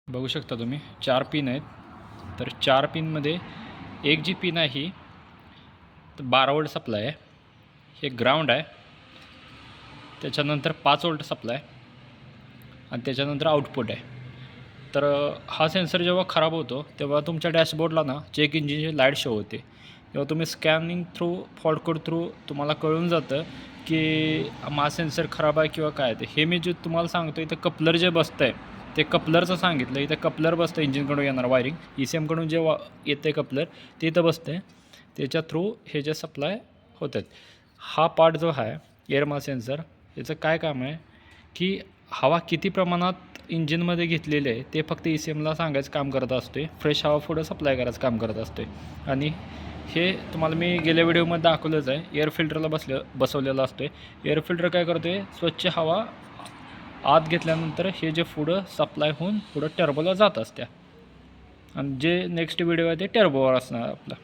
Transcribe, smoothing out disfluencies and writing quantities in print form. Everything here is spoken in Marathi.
बघू शकता तुम्ही 4 पिन आहेत. तर 4 पिनमध्ये एक जी पिन आहे ही 12 वोल्ट सप्लाय आहे. हे ग्राउंड आहे. त्याच्यानंतर 5 वोल्ट सप्लाय आणि त्याच्यानंतर आउटपुट आहे. तर हा सेन्सर जेव्हा खराब होतो तेव्हा तुमच्या डॅशबोर्डला ना चेक इंजिनची लाईट शो होते. तेव्हा तुम्ही scanning through fault code through तुम्हाला कळून जातं की हा सेन्सर खराब आहे किंवा काय ते. हे मी जे तुम्हाला सांगतो इथं कपलर जे बसतं आहे ते कपलरचं सांगितलं. इथं कपलर बसतं इंजिनकडून येणार वायरिंग ECMकडून जे येतं कपलर ते इथं बसतं आहे. त्याच्या थ्रू हे जे सप्लाय होतात. हा पार्ट जो आहे एअर सेन्सर याचं काय काम आहे की हवा किती प्रमाणात इंजिनमध्ये घेतलेले आहे ते फक्त ECMला सांगायचं काम करत असते. फ्रेश हवा पुढं सप्लाय करायचं काम करत असते. आणि हे तुम्हाला मी गेल्या व्हिडिओमध्ये दाखवलंच आहे. एअर फिल्टरला बसवलेलं असते. एअर फिल्टर काय करते स्वच्छ हवा आत घेतल्यानंतर हे जे पुढं सप्लाय होऊन पुढं टर्बोला जात असते. आणि जे नेक्स्ट व्हिडिओ आहे ते टर्बोवर असणार आपला.